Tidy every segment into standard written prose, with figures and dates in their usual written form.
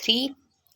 3।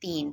3।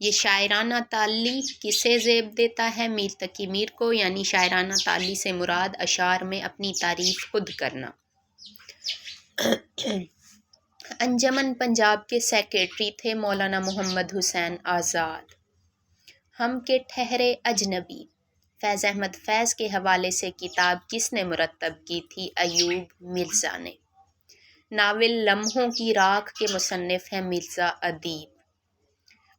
یہ شاعرانہ تعلی کسے زیب دیتا ہے؟ میر تقی میر کو، یعنی شاعرانہ تعلی سے مراد اشعار میں اپنی تعریف خود کرنا۔ انجمن پنجاب کے سیکریٹری تھے مولانا محمد حسین آزاد۔ ہم کے ٹھہرے اجنبی، فیض احمد فیض کے حوالے سے کتاب کس نے مرتب کی تھی؟ ایوب مرزا نے۔ ناول لمحوں کی راکھ کے مصنف ہیں مرزا ادیب۔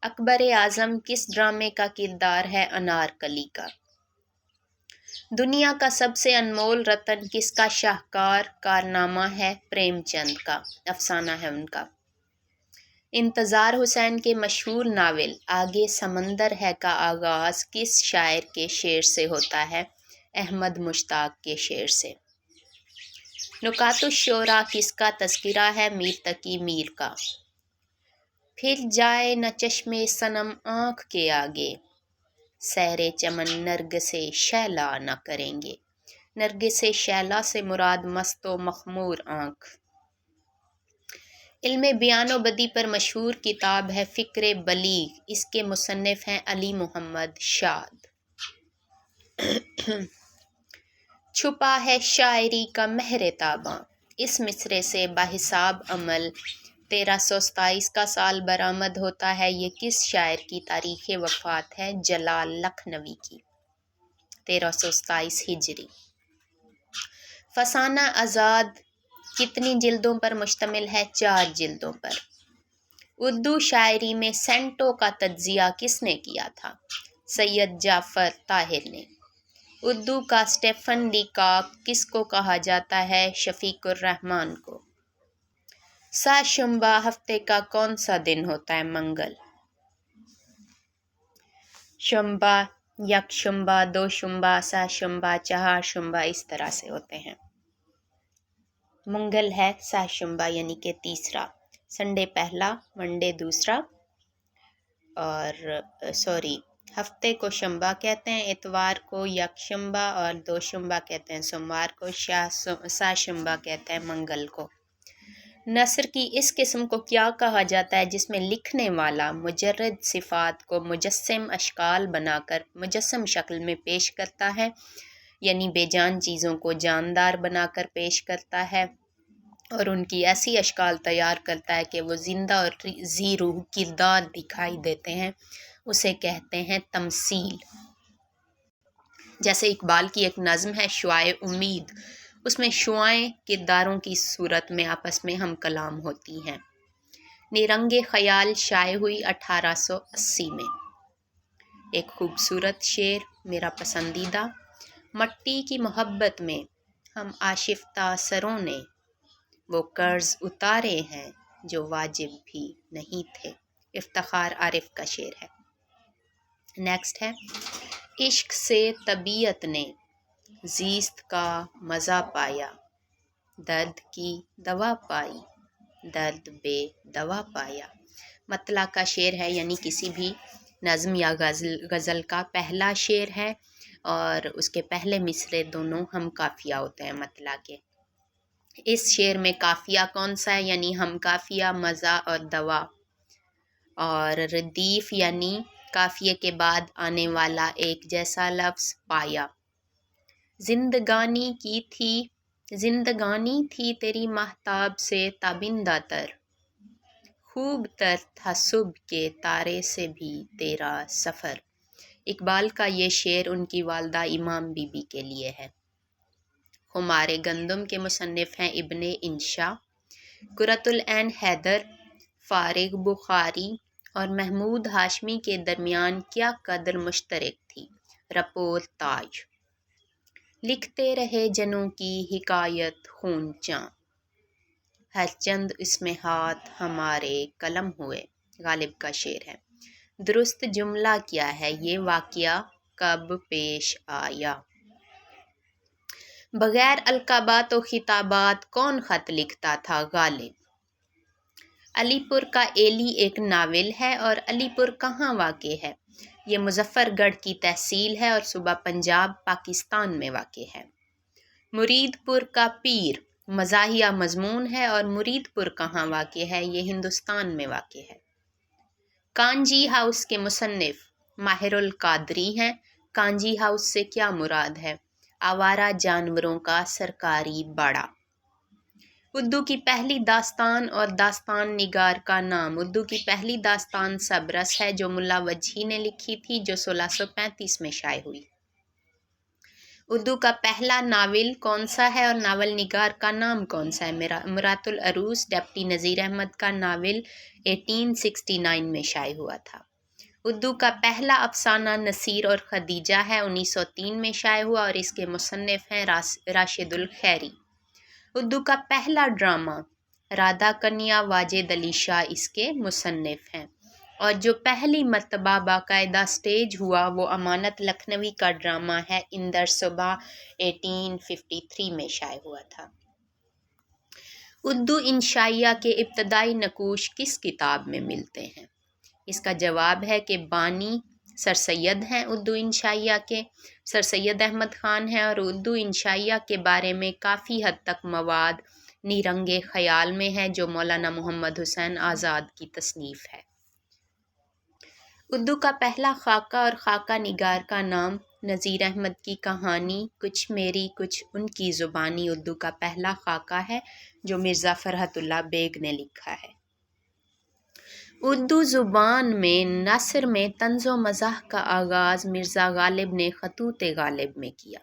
اکبر اعظم کس ڈرامے کا کردار ہے؟ انارکلی کا۔ دنیا کا سب سے انمول رتن کس کا شاہکار کارنامہ ہے؟ پریم چند کا، افسانہ ہے ان کا۔ انتظار حسین کے مشہور ناول آگے سمندر ہے کا آغاز کس شاعر کے شعر سے ہوتا ہے؟ احمد مشتاق کے شعر سے۔ نکات الشعراء کس کا تذکرہ ہے؟ میر تقی میر کا۔ پھر جائے نہ چشم صنم آنکھ کے آگے، سیر چمن نرگس شیلا نہ کریں گے۔ نرگس شیلا سے مراد مست و مخمور آنکھ۔ علم بیان و بدیع پر مشہور کتاب ہے فکر بلیغ، اس کے مصنف ہیں علی محمد شاد۔ چھپا ہے شاعری کا مہر تاباں، اس مصرعے سے باحساب عمل 1327 کا سال برآمد ہوتا ہے۔ یہ کس شاعر کی تاریخ وفات ہے؟ جلال لکھنوی کی، 1327 ہجری۔ فسانہ آزاد کتنی جلدوں پر مشتمل ہے؟ 4 جلدوں پر۔ اردو شاعری میں سینٹوں کا تجزیہ کس نے کیا تھا؟ سید جعفر طاہر نے۔ اردو کا اسٹیفن لیکاک کس کو کہا جاتا ہے؟ شفیق الرحمن کو۔ سہ شنبہ ہفتے کا کون سا دن ہوتا ہے؟ منگل۔ شنبہ، یک شنبہ، دو شنبہ، سہ شنبہ، چہار شنبہ اس طرح سے ہوتے ہیں۔ منگل ہے سہ شنبہ یعنی کہ تیسرا، سنڈے پہلا، منڈے دوسرا، اور ہفتے کو شنبہ کہتے ہیں، اتوار کو یک شنبہ اور دو شنبہ کہتے ہیں سوموار کو، سہ شنبہ کہتے ہیں منگل کو۔ نثر کی اس قسم کو کیا کہا جاتا ہے جس میں لکھنے والا مجرد صفات کو مجسم اشکال بنا کر مجسم شکل میں پیش کرتا ہے، یعنی بے جان چیزوں کو جاندار بنا کر پیش کرتا ہے اور ان کی ایسی اشکال تیار کرتا ہے کہ وہ زندہ اور ذی روح کردار دکھائی دیتے ہیں، اسے کہتے ہیں تمثیل۔ جیسے اقبال کی ایک نظم ہے شعاع امید، اس میں شعائیں کرداروں کی صورت میں آپس میں ہم کلام ہوتی ہیں۔ نیرنگ خیال شائع ہوئی 1880 میں۔ ایک خوبصورت شعر میرا پسندیدہ، مٹی کی محبت میں ہم آشفتہ سروں نے وہ قرض اتارے ہیں جو واجب بھی نہیں تھے، افتخار عارف کا شعر ہے۔ نیکسٹ ہے عشق سے طبیعت نے زیست کا مزہ پایا، درد کی دوا پائی، درد بے دوا پایا۔ مطلع کا شعر ہے، یعنی کسی بھی نظم یا غزل کا پہلا شعر ہے اور اس کے پہلے مصرعے دونوں ہم قافیہ ہوتے ہیں مطلع کے۔ اس شعر میں قافیہ کون سا ہے؟ یعنی ہم قافیہ، مزہ اور دوا، اور ردیف یعنی قافیے کے بعد آنے والا ایک جیسا لفظ پایا۔ زندگانی تھی تیری ماہتاب سے تابندہ تر، خوب تر تھا صبح کے تارے سے بھی تیرا سفر۔ اقبال کا یہ شعر ان کی والدہ امام بی بی کے لیے ہے۔ خمار گندم کے مصنف ہیں ابن انشا۔ قرۃ العین حیدر، فارغ بخاری اور محمود ہاشمی کے درمیان کیا قدر مشترک تھی؟ رپور تاج۔ لکھتے رہے جنوں کی حکایت خون چاں، ہر چند اس میں ہاتھ ہمارے قلم ہوئے، غالب کا شعر ہے۔ درست جملہ کیا ہے؟ یہ واقعہ کب پیش آیا؟ بغیر القابات و خطابات کون خط لکھتا تھا؟ غالب۔ علی پور کا ایلی ایک ناول ہے اور علی پور کہاں واقع ہے؟ یہ مظفر گڑھ کی تحصیل ہے اور صوبہ پنجاب پاکستان میں واقع ہے۔ مرید پور کا پیر مزاحیہ مضمون ہے اور مرید پور کہاں واقع ہے؟ یہ ہندوستان میں واقع ہے۔ کانجی ہاؤس کے مصنف ماہر القادری ہیں۔ کانجی ہاؤس سے کیا مراد ہے؟ آوارہ جانوروں کا سرکاری باڑہ۔ اردو کی پہلی داستان اور داستان نگار کا نام۔ اردو کی پہلی داستان سبرس ہے جو ملا وجہی نے لکھی تھی، جو 1635 میں شائع ہوئی۔ اردو کا پہلا ناول کون سا ہے اور ناول نگار کا نام کون سا ہے؟ مرات العروس ڈپٹی نذیر احمد کا ناول 1869 میں شائع ہوا تھا۔ اردو کا پہلا افسانہ نصیر اور خدیجہ ہے، 1903 میں شائع ہوا اور اس کے مصنف ہیں راشد الخیری۔ اردو کا پہلا ڈرامہ رادھا کنیا واجد علی شاہ اس کے مصنف ہیں، اور جو پہلی مرتبہ باقاعدہ سٹیج ہوا وہ امانت لکھنوی کا ڈرامہ ہے، اندر صبح 1853 میں شائع ہوا تھا۔ اردو انشائیہ کے ابتدائی نقوش کس کتاب میں ملتے ہیں؟ اس کا جواب ہے کہ بانی سر سید ہیں اردو انشائیہ کے، سر سید احمد خان ہیں، اور اردو انشائیہ کے بارے میں کافی حد تک مواد نیرنگ خیال میں ہے جو مولانا محمد حسین آزاد کی تصنیف ہے۔ اردو کا پہلا خاکہ اور خاکہ نگار کا نام نذیر احمد کی کہانی کچھ میری کچھ ان کی زبانی اردو کا پہلا خاکہ ہے جو مرزا فرحت اللہ بیگ نے لکھا ہے۔ اردو زبان میں نثر میں طنز و مزاح کا آغاز مرزا غالب نے خطوط غالب میں کیا۔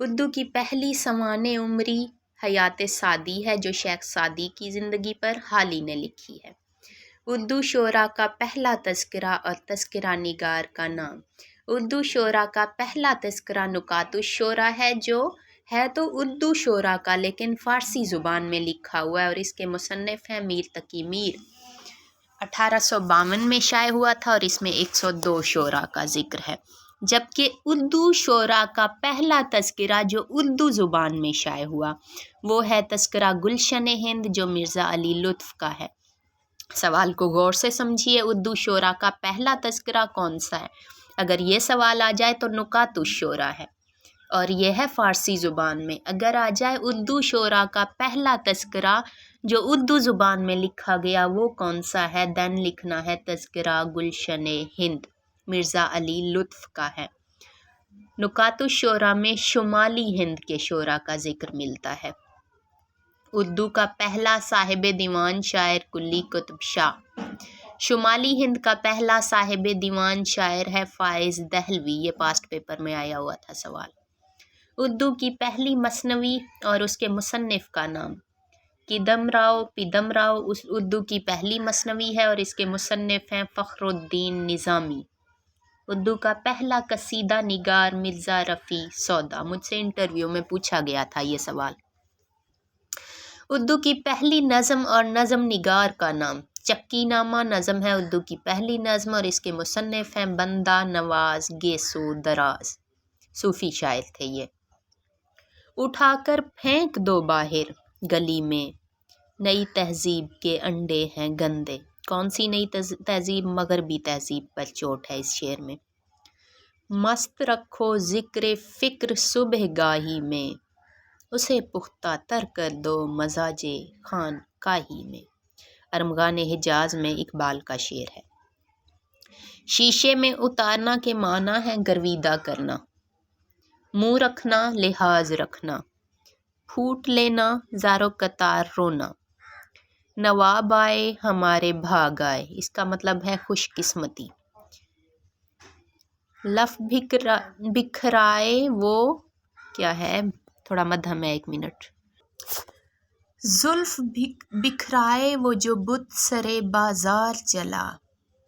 اردو کی پہلی سوانح عمری حیات سعدی ہے جو شیخ سعدی کی زندگی پر حالی نے لکھی ہے۔ اردو شعراء کا پہلا تذکرہ اور تذکرہ نگار کا نام۔ اردو شعراء کا پہلا تذکرہ نکات الشعراء ہے جو ہے تو اردو شعراء کا لیکن فارسی زبان میں لکھا ہوا ہے، اور اس کے مصنف ہیں میر تقی میر۔ 1852 میں شائع ہوا تھا اور اس میں 102 شعراء کا ذکر ہے، جبکہ اردو شعراء کا پہلا تذکرہ جو اردو زبان میں شائع ہوا وہ ہے تذکرہ گلشن ہند جو مرزا علی لطف کا ہے۔ سوال کو غور سے سمجھیے، اردو شعراء کا پہلا تذکرہ کون سا ہے؟ اگر یہ سوال آ جائے تو نکات الشعراء ہے، اور یہ ہے فارسی زبان میں۔ اگر آ جائے اردو شعراء کا پہلا تذکرہ جو اردو زبان میں لکھا گیا وہ کون سا ہے، دین لکھنا ہے تذکرہ گلشن ہند، مرزا علی لطف کا ہے۔ نکات الشعراء میں شمالی ہند کے شعراء کا ذکر ملتا ہے۔ اردو کا پہلا صاحب دیوان شاعر کلی قطب شاہ۔ شمالی ہند کا پہلا صاحب دیوان شاعر ہے فائز دہلوی، یہ پاسٹ پیپر میں آیا ہوا تھا سوال۔ اردو کی پہلی مثنوی اور اس کے مصنف کا نام۔ کدم راؤ پیدم راؤ اردو کی پہلی مثنوی ہے اور اس کے مصنف ہیں فخر الدین نظامی۔ اردو کا پہلا قصیدہ نگار مرزا رفیع سودا، مجھ سے انٹرویو میں پوچھا گیا تھا یہ سوال۔ اردو کی پہلی نظم اور نظم نگار کا نام۔ چکی نامہ نظم ہے اردو کی پہلی نظم اور اس کے مصنف ہیں بندہ نواز گیسو دراز، صوفی شاعر تھے یہ۔ اٹھا کر پھینک دو باہر گلی میں، نئی تہذیب کے انڈے ہیں گندے۔ کون سی نئی تہذیب؟ مغربی تہذیب پر چوٹ ہے اس شعر میں۔ مست رکھو ذکر فکر صبح گاہی میں، اسے پختہ تر کر دو مزاج خان کاہی میں۔ ارمغان حجاز میں اقبال کا شعر ہے۔ شیشے میں اتارنا کے معنی ہے گرویدہ کرنا، منہ رکھنا لحاظ رکھنا، پھوٹ لینا زارو قطار رونا۔ نواب آئے ہمارے بھاگ آئے، اس کا مطلب ہے خوش قسمتی۔ لف بکھرائے وہ کیا ہے، تھوڑا مدھم ہے، 1 منٹ۔ زلف بکھرائے وہ جو بت سرے بازار چلا،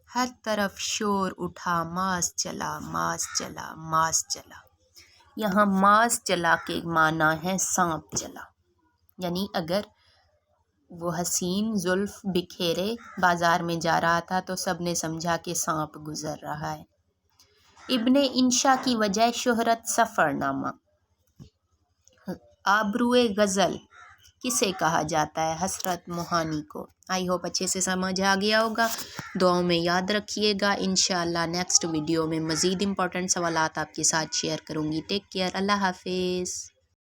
ہر طرف شور اٹھا ماس چلا ماس چلا ماس چلا۔ یہاں ماس چلا کے معنی ہے سانپ چلا، یعنی اگر وہ حسین زلف بکھیرے بازار میں جا رہا تھا تو سب نے سمجھا کہ سانپ گزر رہا ہے۔ ابن انشا کی وجہ شہرت سفر نامہ۔ آبروئے غزل کسے کہا جاتا ہے؟ حسرت موہانی کو۔ آئی ہوپ اچھے سے سمجھ آ گیا ہوگا، دعاؤں میں یاد رکھیے گا۔ انشاءاللہ نیکسٹ ویڈیو میں مزید امپورٹنٹ سوالات آپ کے ساتھ شیئر کروں گی۔ ٹیک کیئر، اللہ حافظ۔